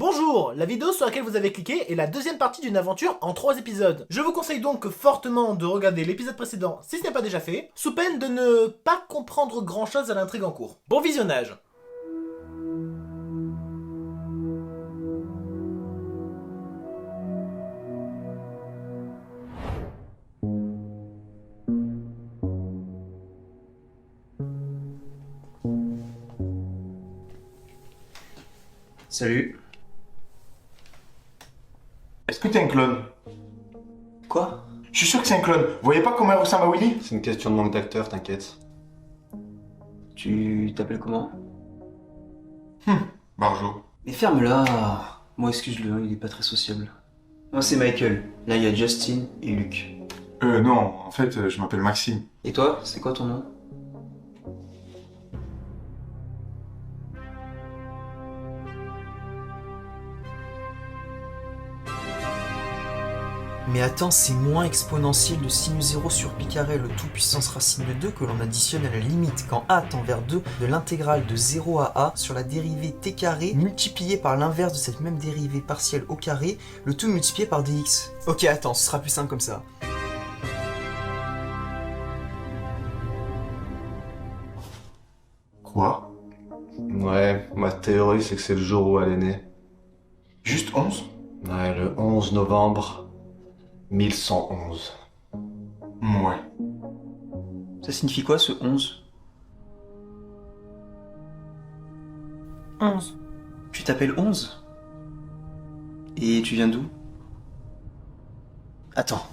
Bonjour, la vidéo sur laquelle vous avez cliqué est la deuxième partie d'une aventure en 3 épisodes. Je vous conseille donc fortement de regarder l'épisode précédent si ce n'est pas déjà fait, sous peine de ne pas comprendre grand chose à l'intrigue en cours. Bon visionnage. Salut. Est-ce que t'es un clone? Quoi? Je suis sûr que c'est un clone. Vous voyez pas comment elle ressemble à Willy? C'est une question de manque d'acteur, t'inquiète. Tu t'appelles comment? Barjo. Mais ferme-la. Moi, excuse-le, hein, il est pas très sociable. Moi, c'est Michael. Là, il y a Justin et Luc. Non, en fait, je m'appelle Maxime. Et toi, c'est quoi ton nom? Mais attends, c'est moins exponentiel de sinus 0 sur pi carré, le tout puissance racine de 2 que l'on additionne à la limite quand a tend vers 2 de l'intégrale de 0 à a sur la dérivée t carré multipliée par l'inverse de cette même dérivée partielle au carré, le tout multiplié par dx. Ok, attends, ce sera plus simple comme ça. Quoi? Ouais, ma théorie c'est que c'est le jour où elle est née. Juste 11? Ouais, le 11 novembre 1111. Ouais. Ça signifie quoi, ce 11? 11. Tu t'appelles 11? Et tu viens d'où? Attends.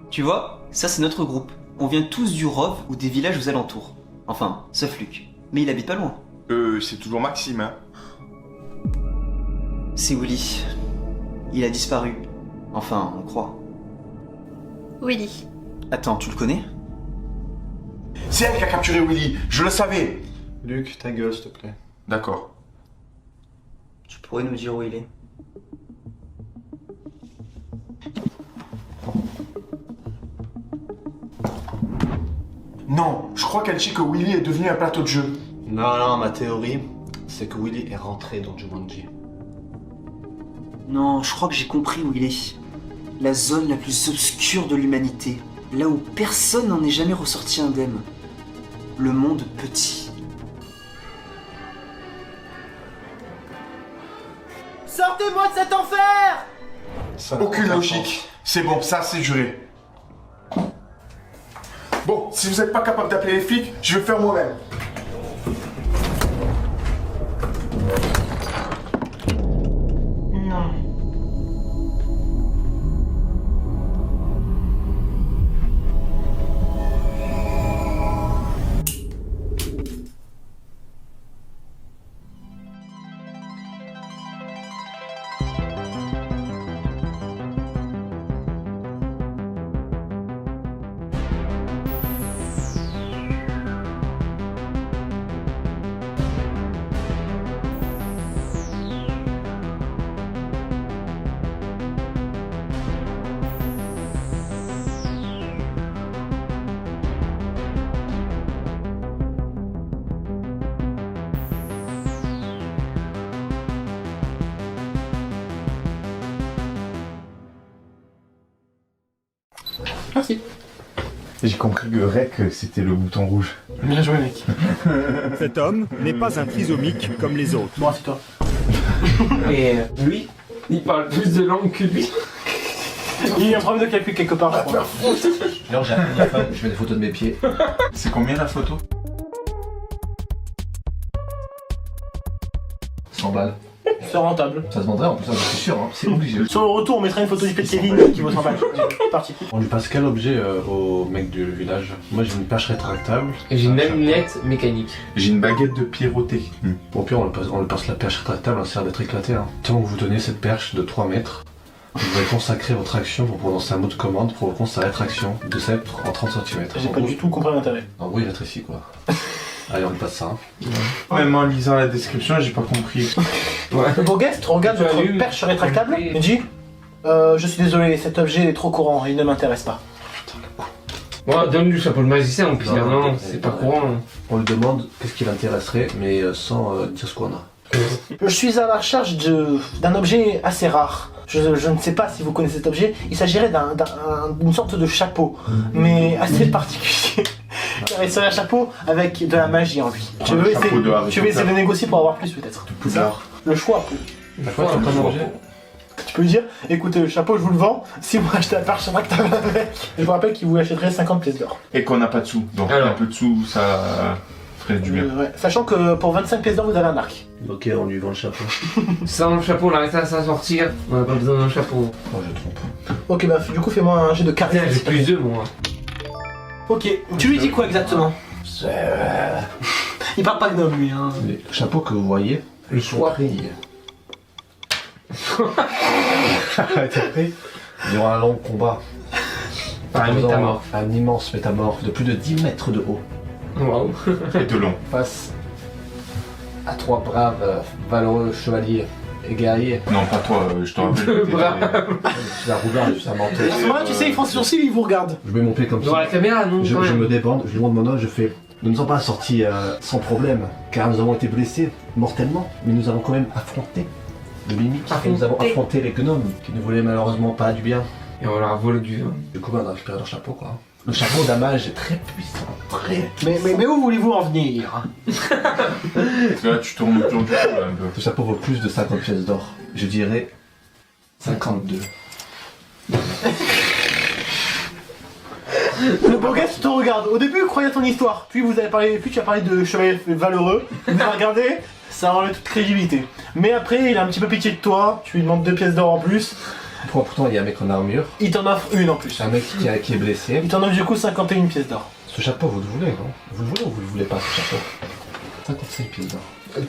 Tu vois, ça c'est notre groupe. On vient tous du Rove ou des villages aux alentours. Enfin, sauf Luc. Mais il habite pas loin. C'est toujours Maxime, hein. C'est Willy. Il a disparu. Enfin, on croit. Willy. Attends, tu le connais? C'est elle qui a capturé Willy, je le savais. Luc, ta gueule s'il te plaît. D'accord. Tu pourrais nous dire où il est? Non, je crois qu'elle dit que Willy est devenu un plateau de jeu. Non, ma théorie c'est que Willy est rentré dans Jumanji. Non, je crois que j'ai compris où il est. La zone la plus obscure de l'humanité. Là où personne n'en est jamais ressorti indemne. Le monde petit. Sortez-moi de cet enfer! Ça n'a Aucune aucun logique. sens. C'est bon, ça c'est juré. Bon, si vous n'êtes pas capable d'appeler les flics, je vais le faire moi-même. Non. Merci. J'ai compris que REC c'était le bouton rouge. Bien joué, mec. Cet homme n'est pas un trisomique comme les autres. Bon, c'est toi. Et lui, il parle plus de langue que lui. Il y a un problème de calcul quelque part, je crois. Genre j'ai appelé ma femme, je fais des photos de mes pieds. C'est combien la photo? 100 balles. C'est rentable. Ça se vendrait en plus, je suis sûr, hein. C'est obligé. Sur le retour, on mettra une photo du pet de Kevin qui vaut 100 balles. Parti. On lui passe quel objet au mec du village? Moi j'ai une perche rétractable. Et j'ai une lunette mécanique. J'ai une baguette de pyrotechnie. Au pire on lui passe la perche rétractable, elle sert d'être éclatée. Hein. Tant que vous tenez cette perche de 3 mètres, vous allez consacrer votre action pour prononcer un mot de commande provoquant sa rétraction de sceptre en 30 cm. J'ai pas du tout compris l'intérêt. En gros il rétrécit quoi. Allez on lui passe ça. Hein. Même en lisant la description, j'ai pas compris. Le beau guest regarde Tu votre allumes, perche rétractable et- et dit je suis désolé, cet objet est trop courant, il ne m'intéresse pas. Bon, donne-lui le chapeau de magicien, au pire. Non, Non, c'est pas courant. On lui demande qu'est-ce qui l'intéresserait, mais sans dire ce qu'on a. Je suis à la recherche d'un objet assez rare. Je ne sais pas si vous connaissez cet objet. Il s'agirait d'une sorte de chapeau, mais assez particulier. Car il serait un chapeau avec de la magie en lui. Je vais essayer de négocier pour avoir plus peut-être. Le choix. Tu peux lui dire, écoutez, le chapeau, je vous le vends. Si vous achetez la parchemin que t'avais avec, je vous rappelle qu'il vous achèterait 50 pièces d'or. Et qu'on n'a pas de sous. Donc un peu de sous, ça ferait du bien. Ouais. Sachant que pour 25 pièces d'or, vous avez un arc. Ok, on lui vend le chapeau. Sans le chapeau, on arrête à s'en sortir. On n'a pas besoin d'un chapeau. Oh, je trompe. Ok, bah du coup, fais-moi un jet de charisme. J'ai plus 2 moi. Ok, tu lui dis quoi exactement? Il parle pas gnome lui, hein. Le chapeau que vous voyez, Le choix. il y aura un long combat. Par un métamorphe. Un immense métamorphe de plus de 10 mètres de haut. Waouh. Et de long. Face à 3 braves, valeureux chevaliers et guerriers. Non, pas toi, je te rappelle. Je suis un roubard, je suis un menteur. À ce moment-là, tu sais, ils font ses sourcils, ils vous regardent. Je mets mon pied comme Dans la ça. caméra, non Je quand même. me débande, je lui montre mon œil, je fais. Nous ne sommes pas sortis sans problème, car nous avons été blessés mortellement, mais nous avons quand même affronté le mimique et nous avons affronté les gnomes qui ne voulaient malheureusement pas du bien. Et on leur a volé du vin. Du coup, on a récupéré leur chapeau quoi. Le chapeau d'un mage est très puissant, très. Mais où voulez-vous en venir? Parce que là, tu tournes autour du cou là un peu. Ce chapeau vaut plus de 50 pièces d'or. Je dirais 52. Le beau gars te regarde. Au début, il croyait à ton histoire. Puis tu as parlé de chevalier valeureux. Il t'a regardé, ça enlève toute crédibilité. Mais après, il a un petit peu pitié de toi. Tu lui demandes 2 pièces d'or en plus. Pourtant, il y a un mec en armure, Il t'en offre une en plus. un mec qui est blessé. Il t'en offre du coup 51 pièces d'or. Ce chapeau, vous le voulez, non? Vous le voulez ou vous le voulez pas, ce chapeau? 55 pièces d'or.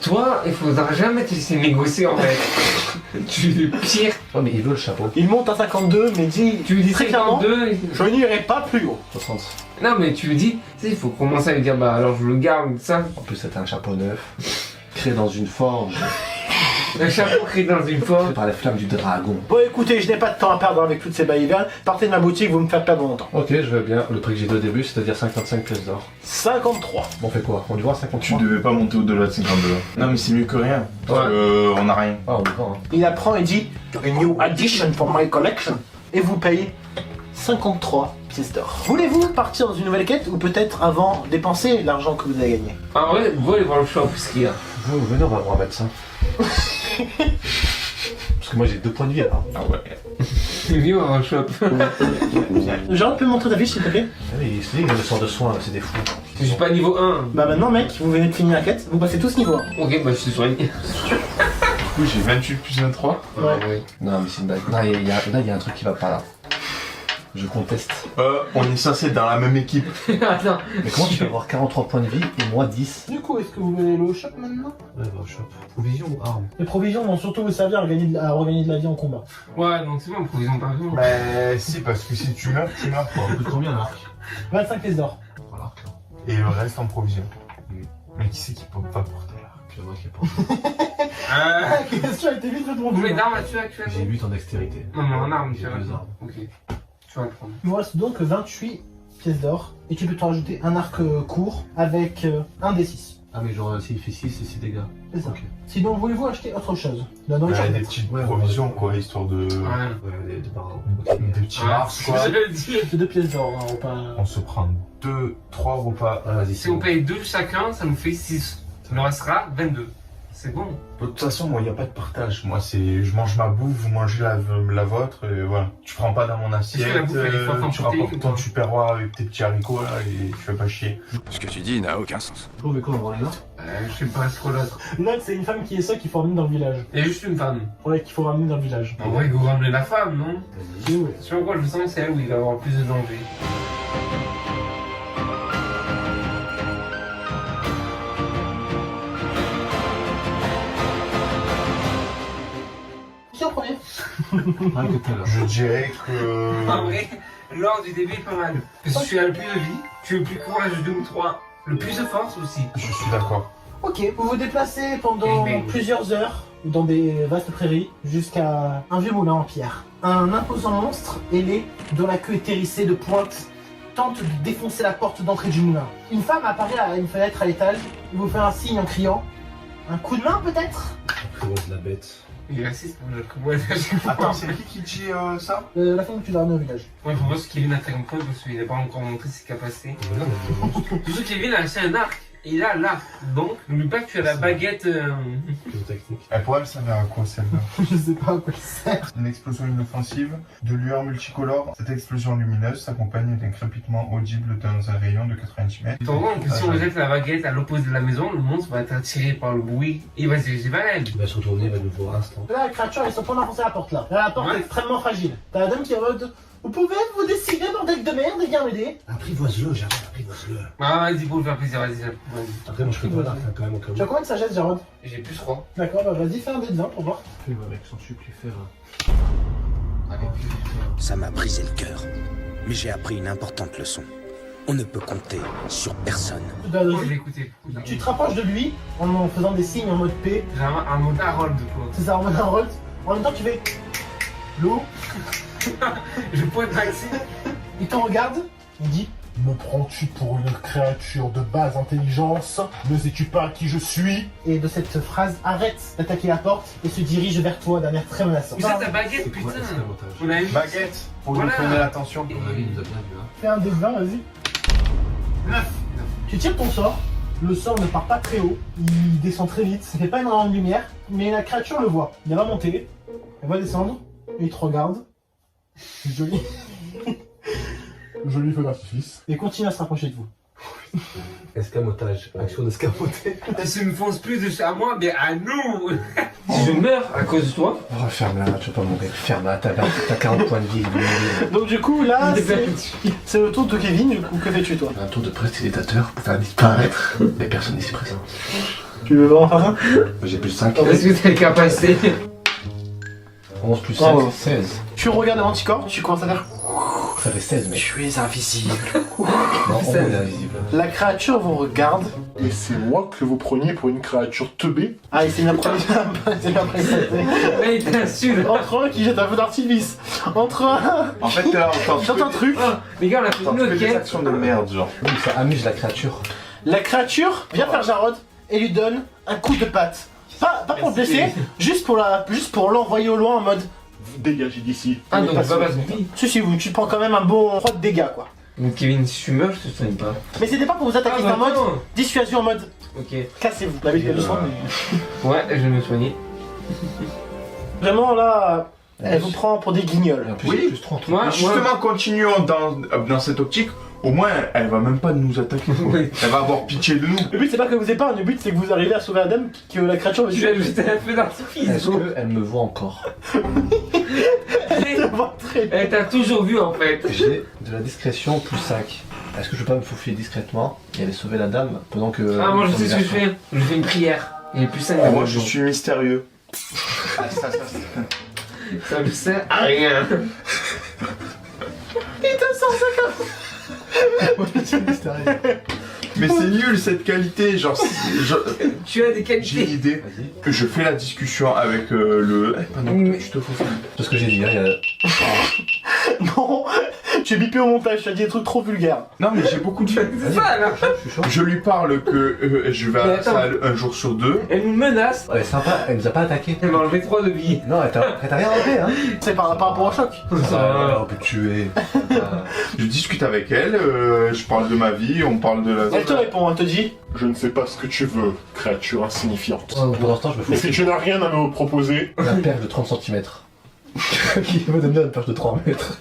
Toi, il faudra jamais te laisser négocier en fait. Tu es le pire. Ouais, mais il veut le chapeau. Il monte à 52, mais Tu lui dis très clairement, 52. je n'irai pas plus haut. 60. Non mais tu lui dis, tu sais, il faut commencer à lui dire, bah alors je le garde, ça. En plus, c'était un chapeau neuf, créé dans une forge, Un chapeau créé dans une forme. fait par la flamme du dragon. Bon écoutez, je n'ai pas de temps à perdre avec toutes ces balivernes. Partez de ma boutique, vous me faites perdre mon temps. Ok, je veux bien. Le prix que j'ai dit au début, c'est-à-dire 55 pièces d'or. 53. Bon, on fait quoi? On lui voit Tu 53? devais pas monter au-delà de 52. Non, mais c'est mieux que rien. Parce que on a rien. Ah, on le vend, hein. Il apprend et dit A new addition for my collection. Et vous payez 53 pièces d'or. Voulez-vous partir dans une nouvelle quête ou peut-être avant dépenser l'argent que vous avez gagné? En vrai, vous allez voir le shop, ce qu'il y a. Vous, venez, on va voir un médecin. Parce que moi, j'ai 2 points de vie, là. Ah ouais. C'est mieux voir le shop. Jean, peux me montrer ta fiche s'il te plaît? Ah oui, c'est des sortes de soins, c'est des fous. Je suis pas niveau 1. Bah maintenant mec, vous venez de finir la quête, vous passez tous niveau 1. Ok, bah je suis soigné. Du coup, j'ai 28 plus 23. Ouais. Non, mais c'est une blague. Là, il y a un truc qui va pas, là. Je conteste. On est censé être dans la même équipe. Attends. Mais comment tu peux avoir 43 points de vie et moi 10? Du coup, est-ce que vous voulez aller au shop maintenant? Ouais, bah, au shop. Provision ou arme? Les provisions vont surtout vous servir à regagner de la vie en combat. Ouais, donc c'est bon, provision par jour. Bah, si, parce que si tu meurs, tu meurs quoi. Ça coûte combien l'arc? 25 pièces d'or. Voilà, là. Et le reste en provision. Mais qui c'est qui peut pas porter l'arc? C'est moi qui ai pas. La question a été vite répondue. Combien d'armes as-tu actuellement? J'ai 8 en dextérité. Non, mais en armes, tu J'ai as 2 armes. Ok. Tu vas le prendre. Il vous reste donc 28 pièces d'or. Et tu peux te rajouter un arc court avec un D6. Ah, mais genre, s'il fait 6, c'est 6 dégâts. C'est ça. Ok. Sinon, voulez-vous acheter autre chose? La nourriture. Des petites Ouais, provisions quoi, histoire de. Ouais. Ouais, des barreaux. Des petits mars quoi. J'allais dire. C'est 2 pièces d'or, un repas. On se prend 3 repas. Ah, vas-y, Si on paye 2 chacun, ça nous fait 6. Ça nous restera 22. C'est bon. De toute façon, moi, il n'y a pas de partage. Moi, c'est je mange ma bouffe, vous mangez la vôtre, et voilà. Tu prends pas dans mon Est-ce que la assiette, bouffe, elle est forte en tu protéines rapportes ou ton pas tupperware avec tes petits haricots, là, et tu fais pas chier. Ce que tu dis n'a aucun sens. Je trouve qu'on va voir les gars. Je sais pas trop l'autre. Note, c'est une femme qui est seule qu'il faut ramener dans le village. Il y a juste une femme. Ouais, qu'il faut ramener dans le village. En vrai, il faut ramener la femme, non? Si, oui. Sur quoi je sens que c'est elle où il va avoir plus de danger. Qui en premier? Ah, que t'es là. Je dirais que. En vrai, l'ordre du début est pas mal. Parce que tu as le plus de vie, tu es le plus courageux de nous trois. Le plus de force aussi. Je suis d'accord. Ok, vous vous déplacez pendant plusieurs heures dans des vastes prairies jusqu'à un vieux moulin en pierre. Un imposant monstre ailé dont la queue est hérissée de pointes tente de défoncer la porte d'entrée du moulin. Une femme apparaît à une fenêtre à l'étage, il vous fait un signe en criant. Un coup de main peut-être? Apprivoise la bête. Il est raciste pour le coup. Attends, c'est qui dit ça? La femme que tu dois ramener au village. Ouais, faut voir ce Kevin a fait comme preuve parce qu'il n'a pas encore montré ses capacités. Surtout Kevin a acheté un arc. Et il a l'arc. Donc, n'oublie pas que tu as la baguette. Technique. Elle pourrait me servir à quoi celle-là? Je sais pas à quoi il sert. Une explosion inoffensive, de lueur multicolore. Cette explosion lumineuse s'accompagne d'un crépitement audible dans un rayon de 90 mètres. T'en rends que si on jette la baguette à l'opposé de la maison, le monstre va être attiré par le bruit et il va se diriger vers elle. Il va se retourner, il va nous voir instant. Là, la créature, elle est sur le point d'enfoncer la porte là. La porte est extrêmement fragile. T'as la dame qui est en mode. Vous pouvez vous décider, bordel de merde, et viens m'aider. Apprivoise-le, Jarod, apprivoise-le. Ah, vas-y, pour lui faire plaisir, vas-y. Après, moi je fais pas l'arc quand même au cas où. Tu as combien de sagesse, Jarod? J'ai plus 3. D'accord, bah vas-y, fais un dé de 20 pour voir. Fais-moi avec son supplifère. Ça m'a brisé le cœur. Mais j'ai appris une importante leçon. On ne peut compter sur personne. Tu dois doser. Je vais écouter. Tu te rapproches de lui en faisant des signes en mode P. J'ai un mode Harold, quoi. C'est ça, en mode Harold. En même temps, tu fais. L'eau. Je pointe Maxime. Il te regarde. Il dit. Me prends-tu pour une créature de basse intelligence? Ne sais-tu pas qui je suis? Et de cette phrase, arrête d'attaquer la porte et se dirige vers toi d'un air très menaçant. Mais ça, ta baguette, putain. On a eu. Baguette, pour lui donner l'attention. Fais un dé de 20, vas-y. 9. Tu tires ton sort. Le sort ne part pas très haut. Il descend très vite. Ça fait pas énormément de lumière. Mais la créature le voit. Elle va monter. Elle va descendre. Et il te regarde. Joli. Joli feu d'artifice. Et continue à se rapprocher de vous. Escamotage, action d'escamoter. Ça ne fonce plus à moi, mais à nous. Je meurs à cause de toi. Oh, ferme-la, tu vas pas mourir. Ferme-la, t'as 40 points de vie. Donc du coup, là, c'est le tour de Kevin. Du coup, que fais-tu, toi? Un tour de prestidigitateur pour faire disparaître les personnes ici présentes. Tu veux vraiment faire ça? J'ai plus 5. Est-ce que t'as les capacités? 11 plus 5, 16. Tu regardes l'anticorps, tu commences à faire. Ça fait 16, mec. Tu es invisible. Non, on est invisible. La créature vous regarde. Et c'est moi que vous preniez pour une créature teubée? Ah, et c'est une première. C'est la première. Il t'insulte. Entre un qui jette un feu d'artifice. Entre un. En fait, là, Chante un truc. Les gars, on a fait une autre des quête. actions de merde, genre. Oui, ça amuse la créature. La créature vient faire Jarod et lui donne un coup de patte. Pas pour le blesser, juste pour l'envoyer au loin en mode. Dégagez d'ici. Ah, donc pas passer. Si, tu prends quand même un bon 3 de dégâts, quoi. Donc Kevin, si tu meurs, je te soigne pas. Mais c'était pas pour vous attaquer, c'est en mode dissuasion, en mode Ok. cassez-vous. La bête de soin, mais. Ouais, je vais me soigner. Vraiment là, elle vous prend pour des guignols. Et en plus, Oui. il y a plus 30. Moi, Justement, continuons dans cette optique. Au moins, elle va même pas nous attaquer. Oui. Elle va avoir pitié de nous. Le but c'est pas que vous épargne, le but c'est que vous arrivez à sauver la dame, que la créature je vais ajouter un feu d'artifice. Est-ce qu'elle me voit encore? Elle t'a toujours vu en fait. J'ai de la discrétion plus 5. Est-ce que je peux pas me faufiler discrètement et aller sauver la dame pendant que... Ah, moi je sais ce que je fais. Je fais une prière. Il est plus 5 Moi, je suis mystérieux. Ça me sert à rien. Mais c'est nul cette qualité, genre. Tu as des J'ai qualités. une idée. Je fais la discussion avec le. Je te faufiles. C'est ce que j'ai dit, hein, il y a... Non, tu es bipé au montage, tu as dit des trucs trop vulgaires. Non, mais j'ai beaucoup de. C'est ça là. Je suis chaud. Je lui parle que je vais à la salle un jour sur 2. Elle nous menace. Elle est sympa, elle nous a pas attaqué. Elle m'a enlevé 3 de vie. Non, elle t'a rien enlevé, hein. C'est par rapport au choc. On peut tuer. Je discute avec elle, je parle de ma vie, on parle de la. Elle te répond, elle te dit. Je ne sais pas ce que tu veux, créature insignifiante. Pendant ce temps, je me Mais si faufile. tu n'as rien à me proposer, La perche de 30 cm. Qui me donne bien une perche de 3 mètres.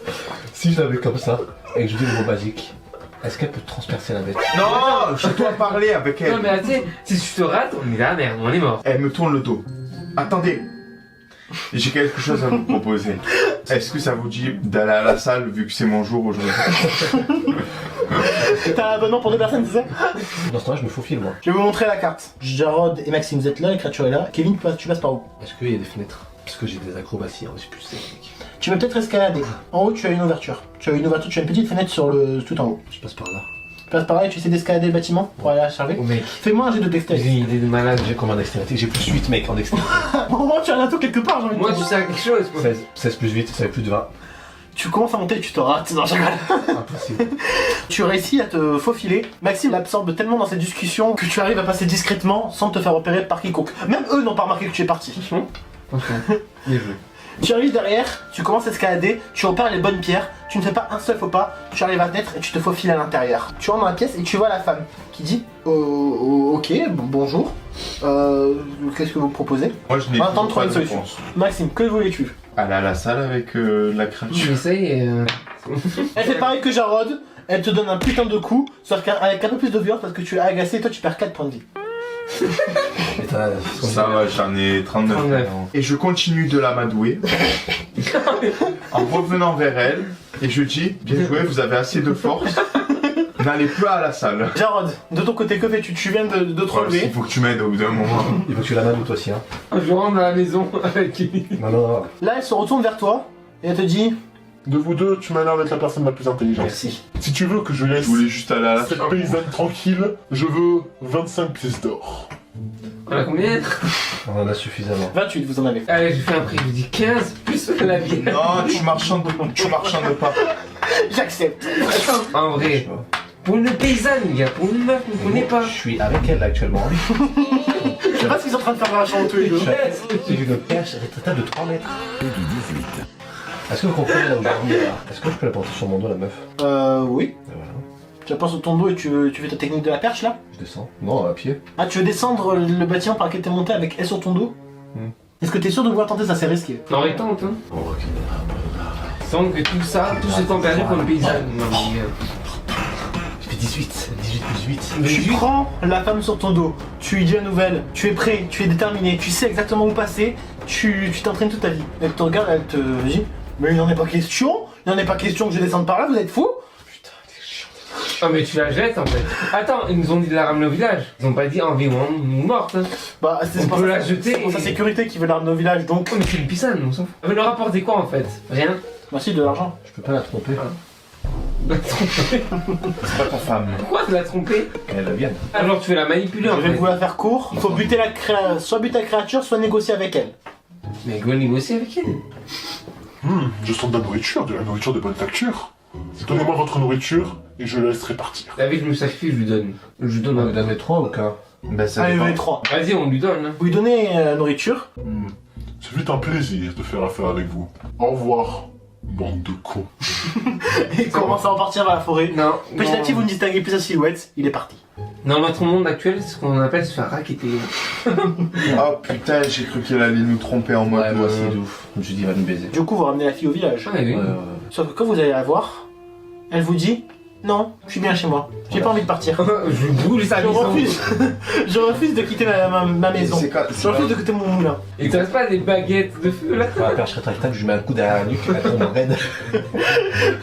Si je l'avais comme ça, et que je dis le mot basique, est-ce qu'elle peut transpercer la bête? Non, je dois parler avec elle. Non mais tu sais, si tu te rates, on est là, merde, on est mort. Elle me tourne le dos. Attendez, j'ai quelque chose à vous proposer. Est-ce que ça vous dit d'aller à la salle vu que c'est mon jour aujourd'hui? T'as un abonnement pour 2 personnes, c'est ça? Dans ce temps-là, je me faufile, moi. Je vais vous montrer la carte. Jarod et Maxime, vous êtes là, la créature est là. Kevin, tu passes par où? Est-ce qu'il y a des fenêtres? Parce que j'ai des acrobaties, hein, c'est plus technique. Tu vas peut-être escalader. En haut, tu as une ouverture. Tu as une petite fenêtre sur le tout en haut. Je passe par là. Tu passes par là et tu essaies d'escalader le bâtiment pour aller à la charger. Oh mec, Fais-moi un jet de j'ai dextérité. une idée de malade. J'ai combien d'extrémité? J'ai plus 8 mec en dextérité. Au moment où tu as un atout quelque part, j'ai envie de Moi te tu dire. sais quelque chose quoi. 16 plus 8, ça fait plus de 20. Tu commences à monter et tu te rates. Non, je rigole. Impossible. Tu réussis à te faufiler. Maxime l'absorbe tellement dans cette discussion que tu arrives à passer discrètement sans te faire repérer par quiconque. Même eux n'ont pas remarqué que tu es parti. Bien joué. Tu arrives derrière, tu commences à escalader, tu repères les bonnes pierres, tu ne fais pas un seul faux pas, tu arrives à te mettre et tu te faufiles à l'intérieur. Tu rentres dans la pièce et tu vois la femme qui dit ok, bonjour, qu'est-ce que vous proposez? Moi je n'ai On va attendre de pas trouver de une solution. réponse. Maxime, que voulais-tu? Aller à la salle avec la créature. J'essaye. Elle fait pareil que Jarod, elle te donne un putain de coup, sauf qu'avec un peu plus de violence parce que tu es agacé et toi tu perds 4 points de vie. Ça va, j'en ai 39. Et je continue de l'amadouer en revenant vers elle et je dis bien joué, vous avez assez de force. N'allez plus à la salle. Jarod, de ton côté, que fais-tu? Tu viens de te relever. Il faut que tu m'aides au bout d'un moment. Il faut que tu la manoues toi aussi. Hein. Je rentre dans la maison avec lui. Non. Là, elle se retourne vers toi et elle te dit De vous deux, tu m'as l'air d'être la personne la plus intelligente. merci. Si tu veux que je laisse Je voulais juste aller à la cette salle. paysanne tranquille, je veux 25 pièces d'or. On a combien? On en a suffisamment. 28, vous en avez. Allez, je fais un prix, je dis 15 plus la bière. Non, tu marchandes pas. J'accepte. En vrai, pour une paysanne, gars, pour une meuf, on ne connaît pas. Je suis avec elle là actuellement. Je sais pas ce qu'ils sont en train de faire dans la chambre tous les deux. J'ai vu une perche rétractable de 3 mètres. Est-ce que vous comprenez là où je vis, là? Est-ce que je peux la porter sur mon dos la meuf? Oui. Et voilà. Tu la portes sur ton dos et tu fais ta technique de la perche là? Je descends. Non, à pied. Ah, tu veux descendre le bâtiment par lequel t'es monté avec elle sur ton dos? Est-ce que t'es sûr de vouloir tenter ça? C'est risqué. Non, mais tente, hein. Oh, ok. Sans que tout ça, tout ce temps perdu pour une paysanne. Non, mais. Je fais 18 plus 8. Tu prends la femme sur ton dos, tu lui dis la nouvelle, tu es prêt, tu es déterminé, tu sais exactement où passer, tu t'entraînes toute ta vie. Elle te regarde, elle te dit mais il n'en est pas question, que je descende par là, vous êtes fous? Ah, mais tu la jettes en fait. Attends, ils nous ont dit de la ramener au village. Ils ont pas dit en vie ou morte. Hein. Bah, On peut la jeter. C'est pour sa sécurité qui veut la ramener au village donc. Oh, mais c'est une paysanne, on s'en fout. Elle veut leur apporter quoi en fait? Rien. Bah, si, de l'argent. Je peux pas la tromper. La tromper. C'est pas ta femme. Pourquoi tu l'as trompée? Elle vienne. Alors tu veux la manipuler en Je vais fait. vous la faire court, il faut buter soit buter la créature, soit négocier avec elle. Mais go négocier avec elle. Je sens de la nourriture de bonne facture. Donnez-moi votre nourriture et je la laisserai partir. David, je me sacrifie, je lui donne. Je lui donne On un. lui donne les 3 ou quoi? Ben ça Allez, dépend. les 3. Vas-y, on lui donne. Hein. Vous lui donnez la nourriture. Ce fut un plaisir de faire affaire avec vous. Au revoir, bande de cons. Il commence à repartir vers la forêt. Non. Petit à non. petit, vous ne distinguez plus sa silhouette, il est parti. Dans notre monde actuel, c'est ce qu'on appelle se faire racketter. Oh putain, j'ai cru qu'elle allait nous tromper en mode. Ouais, moi c'est de ouf. Je me suis dit, il va nous baiser. Du coup, vous ramenez la fille au village. Ah, oui. Sauf que quand vous allez la voir, elle vous dit non, je suis bien chez moi. J'ai pas envie de partir. Je brûle sa Je maison. refuse. Je refuse de quitter ma maison. Je refuse de quitter mon moulin. Et t'as pas des baguettes de feu là? Pour la perche rétractable, je lui mets un coup derrière la nuque, elle tombe raide.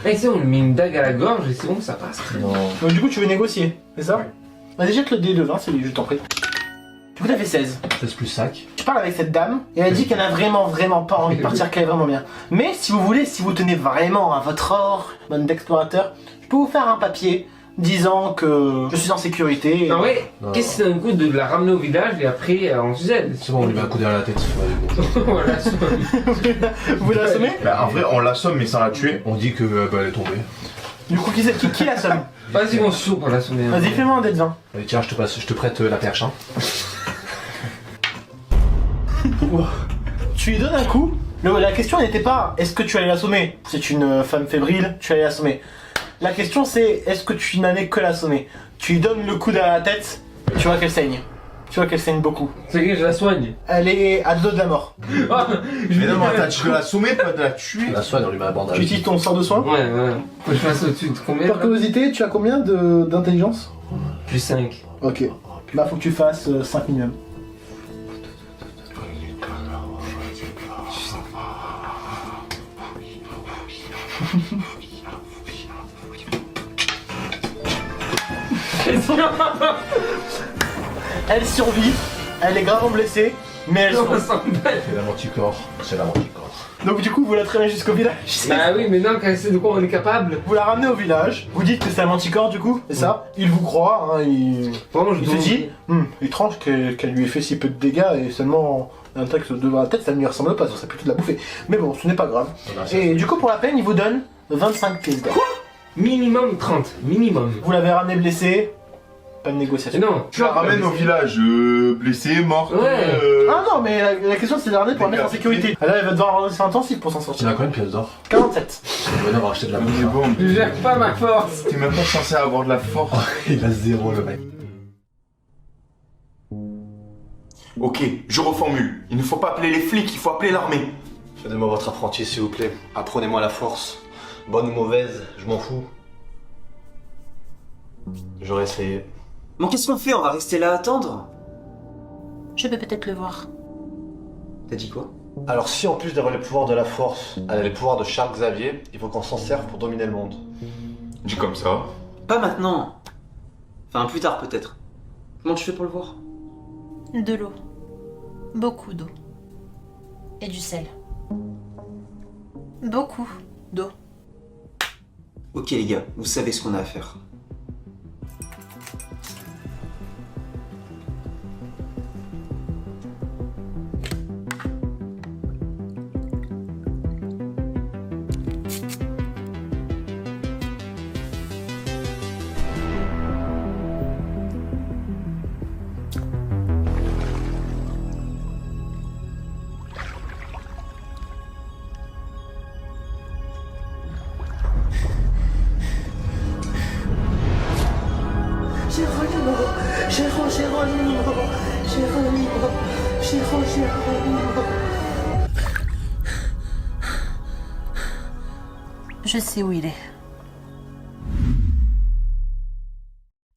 Et c'est on lui met une dague à la gorge et c'est bon, ça passe. Non. Donc du coup, tu veux négocier, c'est ça? Vas-y, jette le dé de 20, c'est lui, je t'en prie. Du coup, t'as fait 16. 16 plus 5. Je parle avec cette dame et elle dit qu'elle a vraiment pas envie de partir, qu'elle est vraiment bien. Mais si vous voulez, si vous tenez vraiment à votre or, bonne d'explorateur, je peux vous faire un papier disant que je suis en sécurité. Ah ouais? Qu'est-ce que c'est un coup de la ramener au village et après on se aide? C'est bon, on lui met un coup derrière la tête. Voilà, Vous l'assommez? Bah en vrai, on l'assomme mais sans la tuer. On dit que bah, elle est tombée. Du coup, qui l'assomme? Vas-y, on se pour l'assommer. Vas-y, fais-moi un dé de 20. Allez, tiens, je te prête la perche. Hein. Tu lui donnes un coup. La question n'était pas est-ce que tu allais l'assommer? C'est une femme fébrile, tu allais l'assommer. La question c'est est-ce que tu n'allais que l'assommer? Tu lui donnes le coup derrière la tête, tu vois qu'elle saigne. Tu vois qu'elle saigne beaucoup. C'est que je la soigne. Elle est à 2 de la mort. Mais non, t'as dit de l'assommer, pas de la tuer. La soigne, on lui met un bandage. Tu utilises ton sort de soin? Ouais. Faut que je fasse au-dessus de combien? Par curiosité, tu as combien d'intelligence? Plus 5. Ok. Bah faut que tu fasses 5 minimum. Elle survit, elle est gravement blessée, mais elle survit. C'est la manticore. C'est la manticore. Donc du coup vous la traînez jusqu'au village. Bah oui, mais non, quand c'est de quoi on est capable. Vous la ramenez au village, vous dites que c'est un manticore du coup, c'est ça? Il vous croit, hein, il se dit étrange qu'elle lui ait fait si peu de dégâts et seulement Un texte devant la tête, ça ne lui ressemble pas, ça serait plutôt de la bouffer. Mais bon, ce n'est pas grave. Et du coup, pour la peine, il vous donne 25 pièces d'or. Quoi? Minimum 30, minimum. Vous l'avez ramené blessé, pas de négociation. Non, Tu la ramènes au village, blessé, mort. Ouais. Ah non, mais la question c'est de la ramener pour la mettre en sécurité. Ah là, elle va devoir avoir un essai intensif pour s'en Il sortir. a combien de pièces d'or? 47. Il va devoir acheter de la bouffe. Mais bon, Je gère pas ma force. t'es même pas censé avoir de la force. Il a 0 le mec. Ok, je reformule. Il ne faut pas appeler les flics, il faut appeler l'armée. Donnez-moi votre apprenti, s'il vous plaît. Apprenez-moi la force. Bonne ou mauvaise, je m'en fous. J'aurais essayé. Bon, qu'est-ce qu'on fait? On va rester là à attendre? Je peux peut-être le voir. T'as dit quoi? Alors si en plus d'avoir les pouvoirs de la force, elle a les pouvoirs de Charles Xavier, il faut qu'on s'en serve pour dominer le monde. Dis comme ça. Pas maintenant. Enfin, plus tard peut-être. Comment tu fais pour le voir? De l'eau. Beaucoup d'eau. Et du sel. Beaucoup d'eau. Ok les gars, vous savez ce qu'on a à faire. Je sais où il est.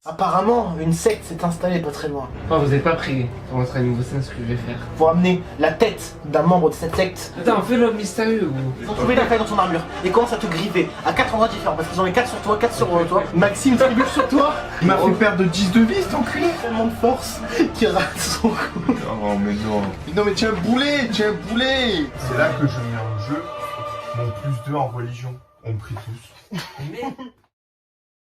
Apparemment, une secte s'est installée pas très loin. Oh, vous êtes pas pris pour votre anniversaire, ce que je vais faire. Pour amener la tête d'un membre de cette secte. Attends, fais l'homme mystérieux, ou... Ils ont trouvé la faille dans ton armure et commencent à te griffer à 4 endroits différents parce qu'ils ont les 4 sur toi, 4 sur toi. Maxime trébuche sur toi. Il m'a fait perdre 10 de vie, cet enculé. Tellement de force qu'il rate son coup. Oh mais non. Non mais tiens boulet, tiens boulet. C'est là que je mets en jeu mon +2 en religion. On prie tous. Mais...